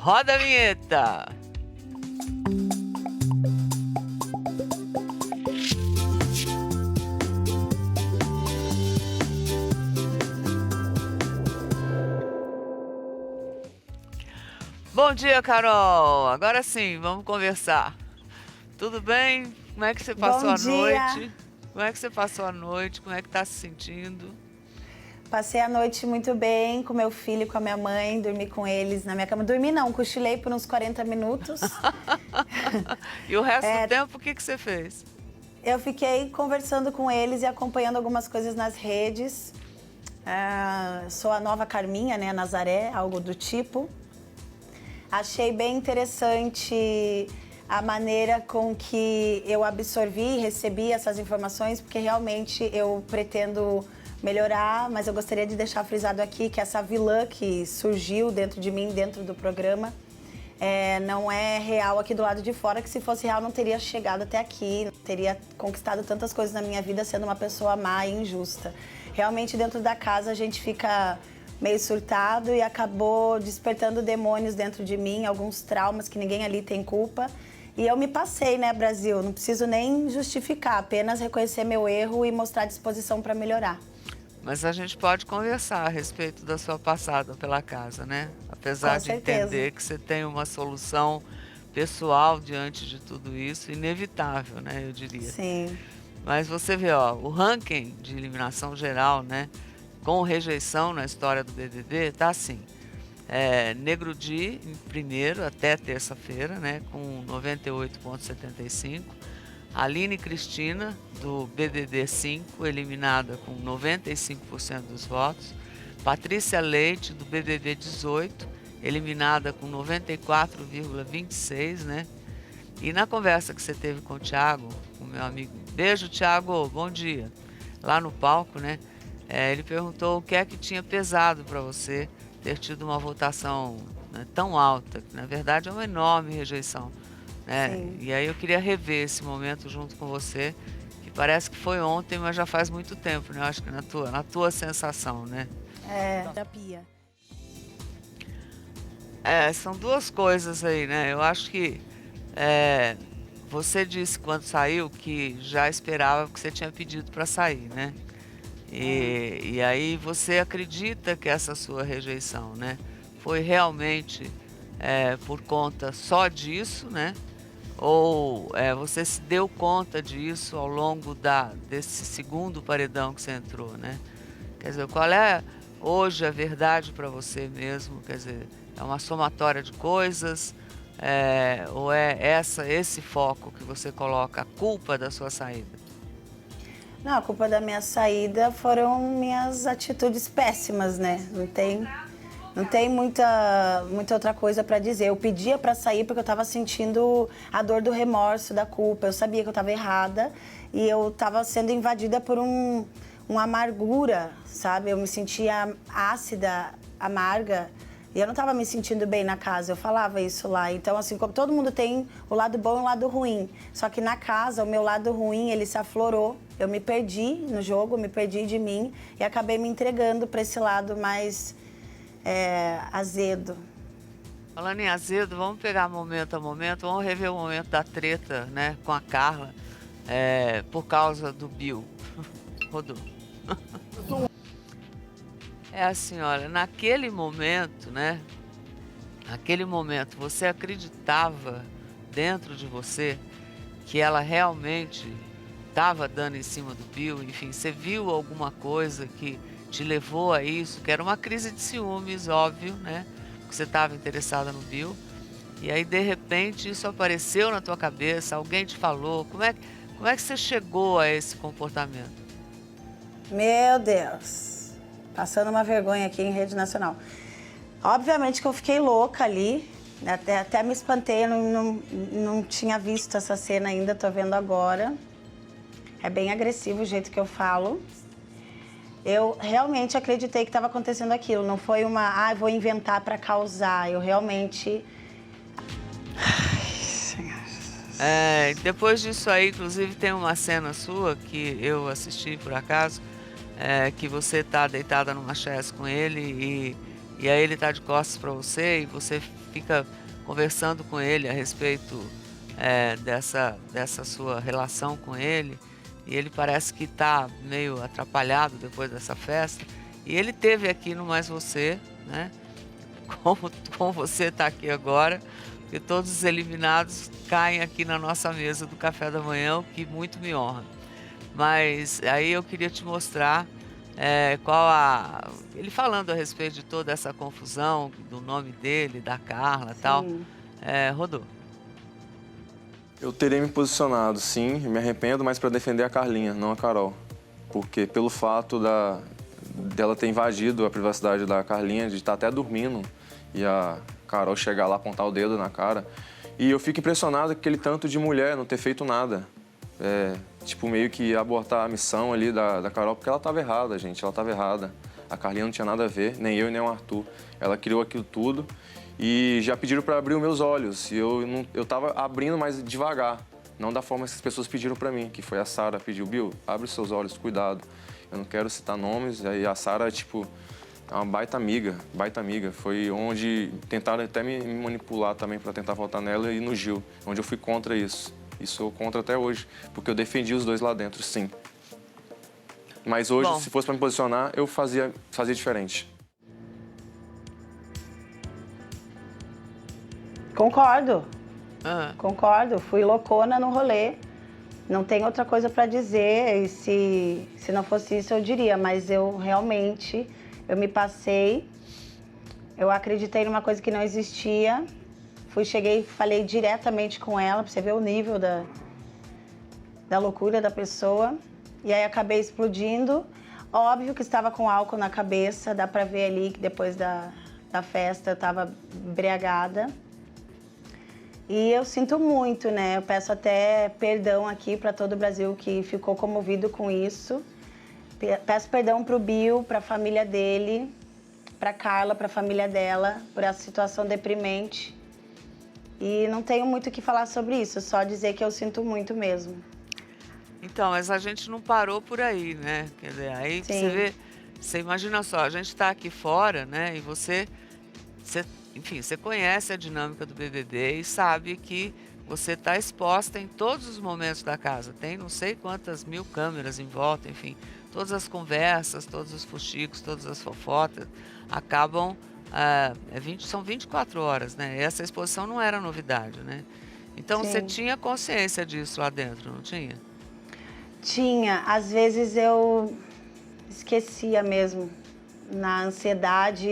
Roda a vinheta! Bom dia, Carol! Agora sim, vamos conversar. Tudo bem? Como é que você passou a noite? Como é que você passou a noite? Como é que tá se sentindo? Passei a noite muito bem com meu filho e com a minha mãe, dormi com eles na minha cama. Dormi não, cochilei por uns 40 minutos. E o resto do tempo, o que você fez? Eu fiquei conversando com eles e acompanhando algumas coisas nas redes. Sou a nova Carminha, né, Nazaré, algo do tipo. Achei bem interessante a maneira com que eu absorvi e recebi essas informações, porque realmente eu pretendo melhorar, mas eu gostaria de deixar frisado aqui que essa vilã que surgiu dentro de mim, dentro do programa, não é real aqui do lado de fora, que se fosse real não teria chegado até aqui, não teria conquistado tantas coisas na minha vida sendo uma pessoa má e injusta. Realmente dentro da casa a gente fica meio surtado e acabou despertando demônios dentro de mim, alguns traumas que ninguém ali tem culpa. E eu me passei, né, Brasil? Não preciso nem justificar, apenas reconhecer meu erro e mostrar disposição para melhorar. Mas a gente pode conversar a respeito da sua passada pela casa, né? Apesar de entender que você tem uma solução pessoal diante de tudo isso, inevitável, né, eu diria. Sim. Mas você vê, ó, o ranking de eliminação geral, né, com rejeição na história do BBB, tá assim. Negro Di em primeiro até terça-feira, né, com 98,75. Aline Cristina, do BBB 5, eliminada com 95% dos votos. Patrícia Leite, do BBB 18, eliminada com 94,26%, né? E na conversa que você teve com o Thiago, o meu amigo, beijo, Thiago, bom dia, lá no palco, né? Ele perguntou o que é que tinha pesado para você ter tido uma votação, né, tão alta, que na verdade é uma enorme rejeição. E aí eu queria rever esse momento junto com você, que parece que foi ontem, mas já faz muito tempo, né? Eu acho que na tua sensação, né? Terapia. São duas coisas aí, né? Eu acho que você disse quando saiu que já esperava, porque você tinha pedido para sair, né? E aí você acredita que essa sua rejeição, né, foi realmente por conta só disso, né? Ou você se deu conta disso ao longo desse segundo paredão que você entrou, né? Quer dizer, qual é hoje a verdade para você mesmo? Quer dizer, é uma somatória de coisas, ou é esse foco que você coloca, a culpa da sua saída? Não, a culpa da minha saída foram minhas atitudes péssimas, né? Não tem muita outra coisa para dizer. Eu pedia para sair porque eu estava sentindo a dor do remorso, da culpa. Eu sabia que eu estava errada e eu estava sendo invadida por uma amargura, sabe? Eu me sentia ácida, amarga. E eu não estava me sentindo bem na casa, eu falava isso lá. Então, assim, como todo mundo tem o lado bom e o lado ruim. Só que na casa, o meu lado ruim, ele se aflorou. Eu me perdi no jogo, me perdi de mim e acabei me entregando para esse lado mais azedo. Falando em azedo, vamos pegar momento a momento, vamos rever o momento da treta, né, com a Carla, por causa do Bill. Rodou. Assim, olha, naquele momento, né? Naquele momento, você acreditava dentro de você que ela realmente estava dando em cima do Bill? Enfim, você viu alguma coisa que te levou a isso? Que era uma crise de ciúmes, óbvio, né? Porque você estava interessada no Bill. E aí, de repente, isso apareceu na tua cabeça, alguém te falou. Como é que você chegou a esse comportamento? Meu Deus, passando uma vergonha aqui em rede nacional. Obviamente que eu fiquei louca ali, até me espantei, eu não tinha visto essa cena ainda, tô vendo agora. É bem agressivo o jeito que eu falo. Eu realmente acreditei que estava acontecendo aquilo, não foi vou inventar para causar, eu realmente... Depois disso aí, inclusive, tem uma cena sua que eu assisti por acaso, que você tá deitada numa chaise com ele e aí ele está de costas para você e você fica conversando com ele a respeito dessa sua relação com ele, e ele parece que está meio atrapalhado depois dessa festa, e ele teve aqui no Mais Você, né? Como você está aqui agora, porque todos os eliminados caem aqui na nossa mesa do café da manhã, o que muito me honra. Mas aí eu queria te mostrar ele falando a respeito de toda essa confusão, do nome dele, da Carla e tal. Rodou. Eu teria me posicionado, sim, me arrependo, mas para defender a Carlinha, não a Carol. Porque pelo fato dela ter invadido a privacidade da Carlinha, de estar até dormindo, e a Carol chegar lá, apontar o dedo na cara. E eu fico impressionado com aquele tanto de mulher não ter feito nada. Tipo, meio que abortar a missão ali da Carol, porque ela estava errada, gente, ela estava errada. A Carlinha não tinha nada a ver, nem eu, nem o Arthur. Ela criou aquilo tudo e já pediram para abrir os meus olhos. E eu tava abrindo, mas devagar, não da forma que as pessoas pediram para mim, que foi a Sara pediu, Bill, abre os seus olhos, cuidado. Eu não quero citar nomes, aí a Sara, tipo, é uma baita amiga. Foi onde tentaram até me manipular também para tentar votar nela e no Gil, onde eu fui contra isso. E sou contra até hoje, porque eu defendi os dois lá dentro, sim. Mas hoje, se fosse para me posicionar, eu fazia diferente. Concordo. Concordo. Fui loucona no rolê. Não tem outra coisa para dizer. E se não fosse isso, eu diria. Mas eu realmente, eu me passei. Eu acreditei numa coisa que não existia. Cheguei e falei diretamente com ela, pra você ver o nível da loucura da pessoa. E aí acabei explodindo. Óbvio que estava com álcool na cabeça, dá pra ver ali que depois da festa eu tava embriagada. E eu sinto muito, né? Eu peço até perdão aqui para todo o Brasil que ficou comovido com isso. Peço perdão pro Bill, pra família dele, pra Carla, pra família dela, por essa situação deprimente. E não tenho muito o que falar sobre isso, só dizer que eu sinto muito mesmo. Então, mas a gente não parou por aí, né? Quer dizer, aí você vê, você imagina só, a gente está aqui fora, né? E enfim, você conhece a dinâmica do BBB e sabe que você está exposta em todos os momentos da casa. Tem não sei quantas mil câmeras em volta, enfim, todas as conversas, todos os fuxicos, todas as fofocas acabam... são 24 horas, né? Essa exposição não era novidade, né? Então você tinha consciência disso lá dentro, não tinha? Tinha. Às vezes eu esquecia mesmo. Na ansiedade,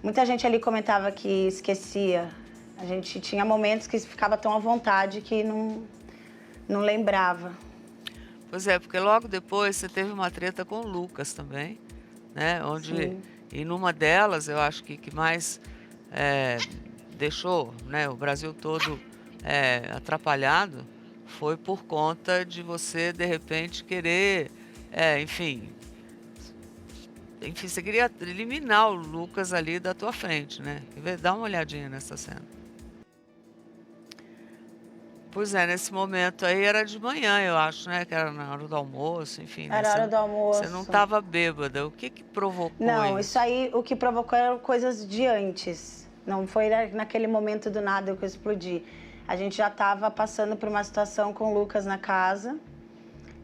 muita gente ali comentava que esquecia. A gente tinha momentos que ficava tão à vontade que não lembrava. Pois é, porque logo depois você teve uma treta com o Lucas também, né? E numa delas, eu acho que mais deixou, né, o Brasil todo atrapalhado, foi por conta de você, de repente, querer, enfim, você queria eliminar o Lucas ali da tua frente, né? Dá uma olhadinha nessa cena. Pois é, nesse momento aí era de manhã, eu acho, né? Que era na hora do almoço, enfim. Era né? hora do almoço. Você não estava bêbada. O que provocou Não, isso? Isso aí, o que provocou eram coisas de antes. Não foi naquele momento do nada que eu explodi. A gente já estava passando por uma situação com o Lucas na casa.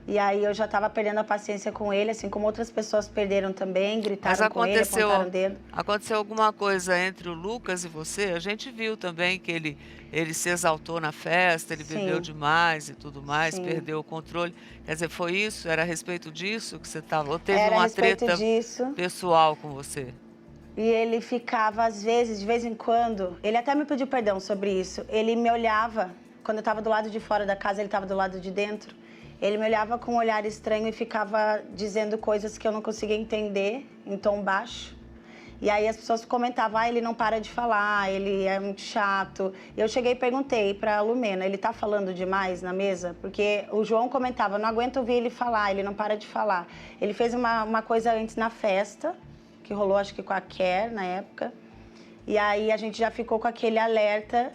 E aí eu já estava perdendo a paciência com ele, assim como outras pessoas perderam também, gritaram com ele, apontaram o dedo. Aconteceu alguma coisa entre o Lucas e você? A gente viu também que ele se exaltou na festa, ele bebeu demais e tudo mais, perdeu o controle. Quer dizer, foi isso? Era a respeito disso que você estava? Ou teve uma treta pessoal com você? E ele ficava, às vezes, de vez em quando, ele até me pediu perdão sobre isso. Ele me olhava, quando eu estava do lado de fora da casa, ele estava do lado de dentro. Ele me olhava com um olhar estranho e ficava dizendo coisas que eu não conseguia entender, em tom baixo. E aí as pessoas comentavam, ele não para de falar, ele é muito chato. E eu cheguei e perguntei para a Lumena, ele tá falando demais na mesa? Porque o João comentava, não aguento ouvir ele falar, ele não para de falar. Ele fez uma coisa antes na festa, que rolou acho que com a Kerr na época. E aí a gente já ficou com aquele alerta.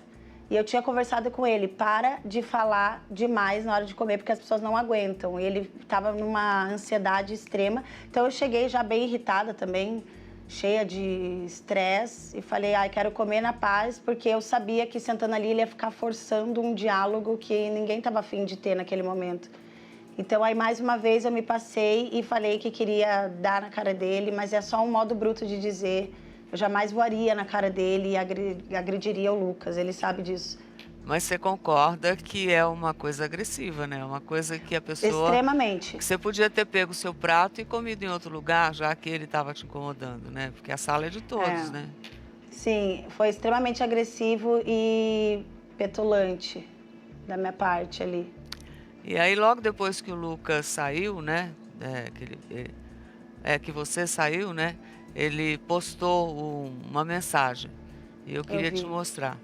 E eu tinha conversado com ele, para de falar demais na hora de comer, porque as pessoas não aguentam. E ele estava numa ansiedade extrema. Então eu cheguei já bem irritada também. cheia de estresse, e falei, quero comer na paz, porque eu sabia que sentando ali ele ia ficar forçando um diálogo que ninguém estava afim de ter naquele momento. Então, aí, mais uma vez, eu me passei e falei que queria dar na cara dele, mas é só um modo bruto de dizer. Eu jamais voaria na cara dele e agrediria o Lucas, ele sabe disso. Mas você concorda que é uma coisa agressiva, né? Uma coisa que a pessoa... Extremamente. Que você podia ter pego o seu prato e comido em outro lugar, já que ele estava te incomodando, né? Porque a sala é de todos, né? Sim, foi extremamente agressivo e petulante da minha parte ali. E aí, logo depois que o Lucas saiu, né? Que você saiu, né? Ele postou uma mensagem e eu queria te mostrar.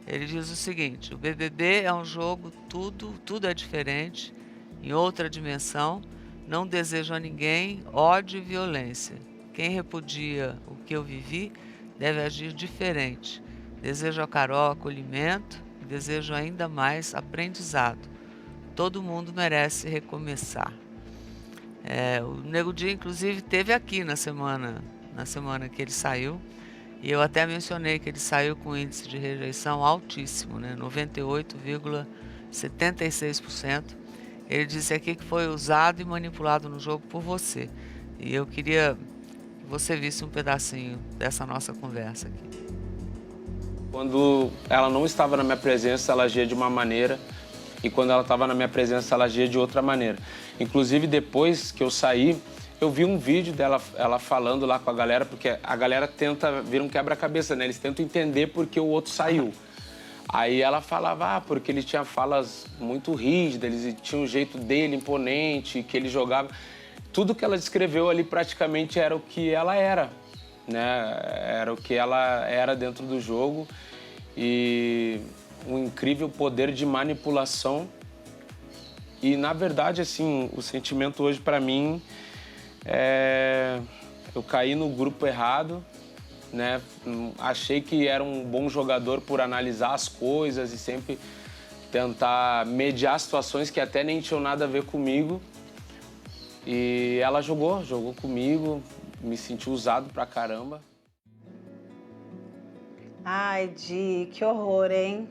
Ele diz o seguinte: o BBB é um jogo, tudo é diferente, em outra dimensão. Não desejo a ninguém ódio e violência. Quem repudia o que eu vivi deve agir diferente. Desejo a Carol acolhimento e desejo ainda mais aprendizado. Todo mundo merece recomeçar. O Nego Di, inclusive, esteve aqui na semana que ele saiu. E eu até mencionei que ele saiu com índice de rejeição altíssimo, né? 98,76%. Ele disse aqui que foi usado e manipulado no jogo por você. E eu queria que você visse um pedacinho dessa nossa conversa aqui. Quando ela não estava na minha presença, ela agia de uma maneira. E quando ela estava na minha presença, ela agia de outra maneira. Inclusive, depois que eu saí, eu vi um vídeo dela, ela falando lá com a galera, porque a galera tenta vir um quebra-cabeça, né? Eles tentam entender por que o outro saiu. Aí ela falava, porque ele tinha falas muito rígidas, ele tinha um jeito dele imponente, que ele jogava. Tudo que ela descreveu ali praticamente era o que ela era, né? Era o que ela era dentro do jogo. E um incrível poder de manipulação. E, na verdade, assim, o sentimento hoje para mim eu caí no grupo errado, né? Achei que era um bom jogador por analisar as coisas e sempre tentar mediar situações que até nem tinham nada a ver comigo. E ela jogou comigo, me senti usado pra caramba. Ai, Di, que horror, hein?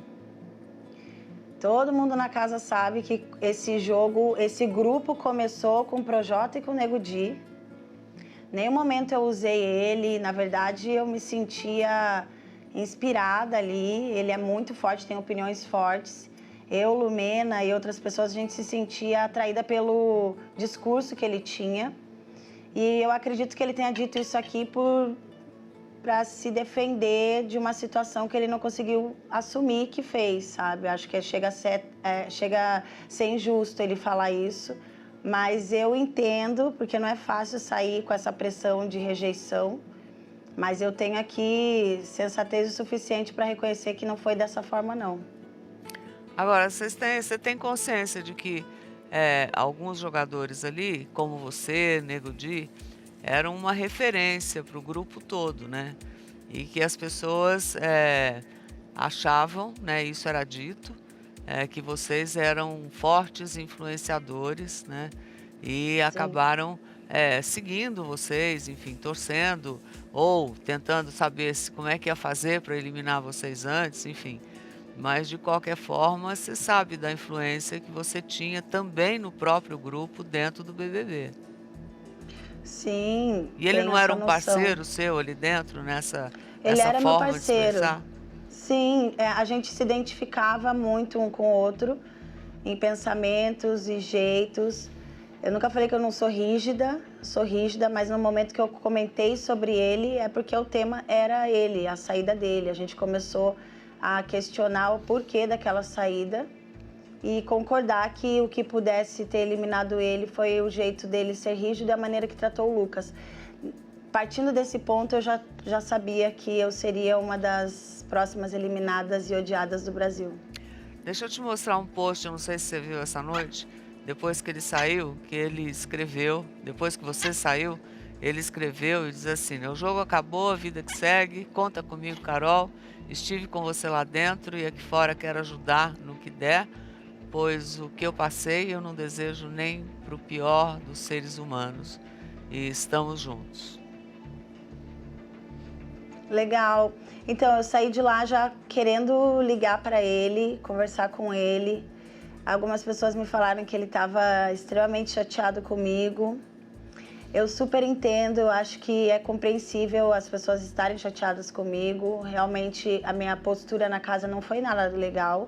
Todo mundo na casa sabe que esse grupo começou com o Projota e com o Nego Di. Nenhum momento eu usei ele, na verdade eu me sentia inspirada ali. Ele é muito forte, tem opiniões fortes. Eu, Lumena e outras pessoas, a gente se sentia atraída pelo discurso que ele tinha. E eu acredito que ele tenha dito isso aqui para se defender de uma situação que ele não conseguiu assumir que fez, sabe? Acho que chega a ser injusto ele falar isso, mas eu entendo, porque não é fácil sair com essa pressão de rejeição, mas eu tenho aqui sensatez o suficiente para reconhecer que não foi dessa forma, não. Agora, você tem consciência de que alguns jogadores ali, como você, Nego Di, eram uma referência para o grupo todo, né? E que as pessoas achavam, né, isso era dito, que vocês eram fortes influenciadores, né? E acabaram seguindo vocês, enfim, torcendo ou tentando saber como é que ia fazer para eliminar vocês antes, enfim. Mas, de qualquer forma, você sabe da influência que você tinha também no próprio grupo dentro do BBB. Sim. E ele não era um parceiro seu ali dentro, nessa Ele era meu forma de parceiro. expressar? Sim, a gente se identificava muito um com o outro em pensamentos e jeitos. Eu nunca falei que eu não sou rígida, mas no momento que eu comentei sobre ele é porque o tema era ele, a saída dele. A gente começou a questionar o porquê daquela saída e concordar que o que pudesse ter eliminado ele foi o jeito dele ser rígido e a maneira que tratou o Lucas. Partindo desse ponto, eu já sabia que eu seria uma das próximas eliminadas e odiadas do Brasil. Deixa eu te mostrar um post, eu não sei se você viu essa noite, depois que ele saiu, que ele escreveu, depois que você saiu, ele escreveu e diz assim, né, o jogo acabou, a vida que segue, conta comigo, Carol, estive com você lá dentro e aqui fora quero ajudar no que der, pois o que eu passei eu não desejo nem para o pior dos seres humanos. E estamos juntos. Legal. Então, eu saí de lá já querendo ligar para ele, conversar com ele. Algumas pessoas me falaram que ele estava extremamente chateado comigo. Eu super entendo, eu acho que é compreensível as pessoas estarem chateadas comigo. Realmente, a minha postura na casa não foi nada legal.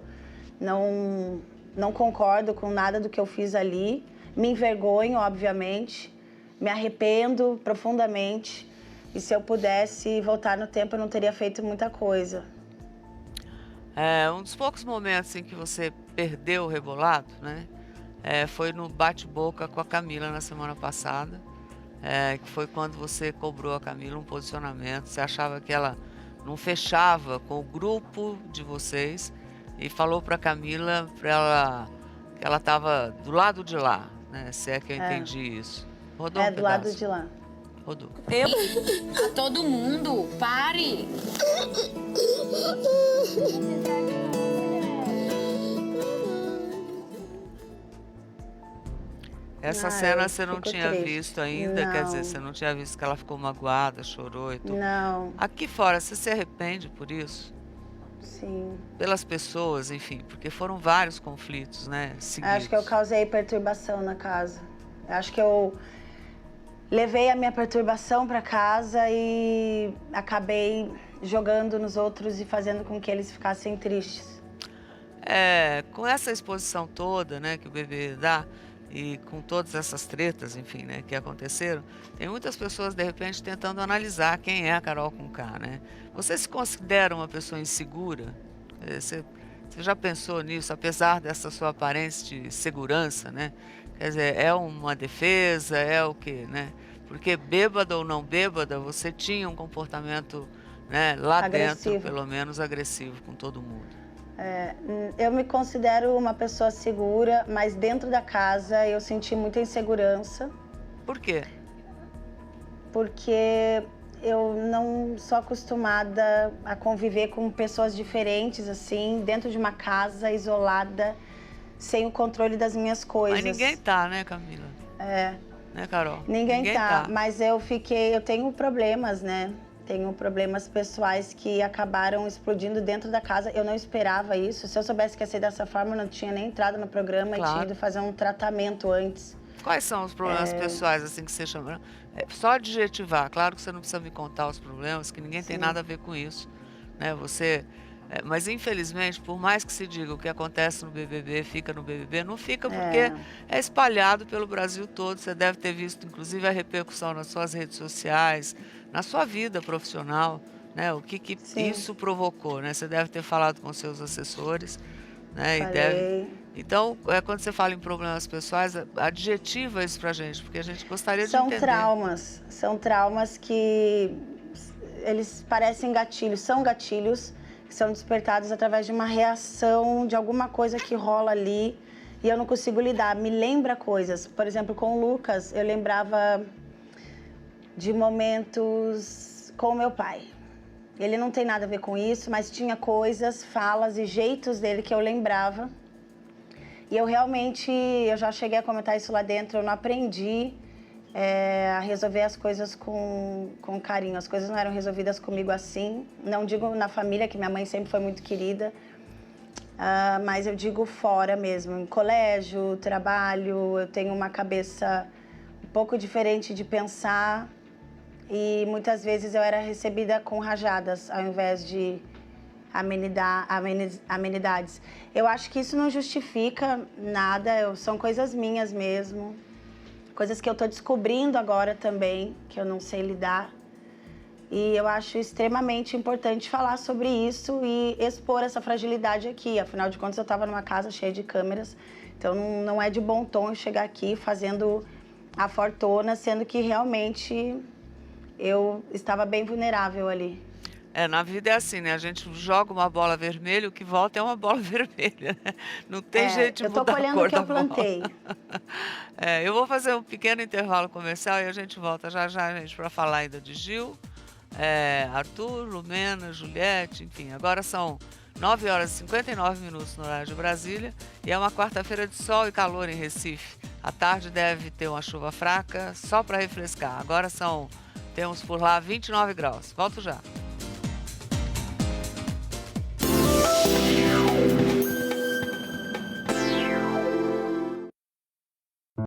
Não concordo com nada do que eu fiz ali. Me envergonho, obviamente. Me arrependo profundamente. E se eu pudesse voltar no tempo, eu não teria feito muita coisa. Um dos poucos momentos em que você perdeu o rebolado, né? Foi no bate-boca com a Camila na semana passada. Que foi quando você cobrou a Camila um posicionamento. Você achava que ela não fechava com o grupo de vocês e falou para a Camila que ela estava do lado de lá, né? Se é que eu entendi isso. Rodou um do lado pedaço. de lá. Rodou. A todo mundo, pare! Essa Ah, cena eu você não fico tinha triste. visto ainda? Quer dizer, Não. você não tinha visto que ela ficou magoada, chorou e tudo? Não, Aqui fora, você se arrepende por isso? sim. Pelas pessoas, enfim, porque foram vários conflitos, né, seguidos. Acho que eu causei perturbação na casa. Acho que eu levei a minha perturbação para casa e acabei jogando nos outros e fazendo com que eles ficassem tristes. Com essa exposição toda, né, que o bebê dá, e com todas essas tretas, enfim, né, que aconteceram, tem muitas pessoas, de repente, tentando analisar quem é a Carol Conká, né? Você se considera uma pessoa insegura? Você já pensou nisso, apesar dessa sua aparência de segurança, né? Quer dizer, é uma defesa, é o quê, né? Porque bêbada ou não bêbada, você tinha um comportamento, né, lá Agressivo. dentro, pelo menos agressivo com todo mundo. Eu me considero uma pessoa segura, mas dentro da casa eu senti muita insegurança, Por quê? porque eu não sou acostumada a conviver com pessoas diferentes, assim, dentro de uma casa isolada, sem o controle das minhas coisas. Mas ninguém tá, né, Camila? Né, Carol? Ninguém tá, mas eu tenho problemas, né? Tenho problemas pessoais que acabaram explodindo dentro da casa. Eu não esperava isso. Se eu soubesse que ia ser dessa forma, eu não tinha nem entrado no programa e tinha ido fazer um tratamento antes. Quais são os problemas pessoais, assim, que você chama? Só adjetivar. Claro que você não precisa me contar os problemas, que ninguém tem nada a ver com isso, né? Mas, infelizmente, por mais que se diga o que acontece no BBB, fica no BBB, não fica porque é espalhado pelo Brasil todo. Você deve ter visto, inclusive, a repercussão nas suas redes sociais, na sua vida profissional, né? O que isso provocou, né? Você deve ter falado com seus assessores, né? Então, quando você fala em problemas pessoais, adjetiva isso pra gente, porque a gente gostaria de entender. São traumas que eles parecem gatilhos, são gatilhos que são despertados através de uma reação de alguma coisa que rola ali e eu não consigo lidar. Me lembra coisas. Por exemplo, com o Lucas, eu lembrava de momentos com o meu pai. Ele não tem nada a ver com isso, mas tinha coisas, falas e jeitos dele que eu lembrava. E eu já cheguei a comentar isso lá dentro, eu não aprendi a resolver as coisas com carinho. As coisas não eram resolvidas comigo assim. Não digo na família, que minha mãe sempre foi muito querida, mas eu digo fora mesmo. Em colégio, trabalho, eu tenho uma cabeça um pouco diferente de pensar. E muitas vezes eu era recebida com rajadas, ao invés de amenidades. Eu acho que isso não justifica nada, são coisas minhas mesmo. Coisas que eu tô descobrindo agora também, que eu não sei lidar. E eu acho extremamente importante falar sobre isso e expor essa fragilidade aqui. Afinal de contas, eu estava numa casa cheia de câmeras, então não é de bom tom eu chegar aqui fazendo a fortuna, sendo que realmente eu estava bem vulnerável ali. Na vida é assim, né? A gente joga uma bola vermelha, o que volta é uma bola vermelha, né? Não tem jeito de mudar a cor da bola. Eu tô colhendo o que eu plantei. Eu vou fazer um pequeno intervalo comercial e a gente volta já, gente, para falar ainda de Gil, Arthur, Lumena, Juliette, enfim. Agora são 9 horas e 59 minutos no horário de Brasília e é uma quarta-feira de sol e calor em Recife. À tarde deve ter uma chuva fraca, só para refrescar. Agora temos por lá 29 graus. Volto já.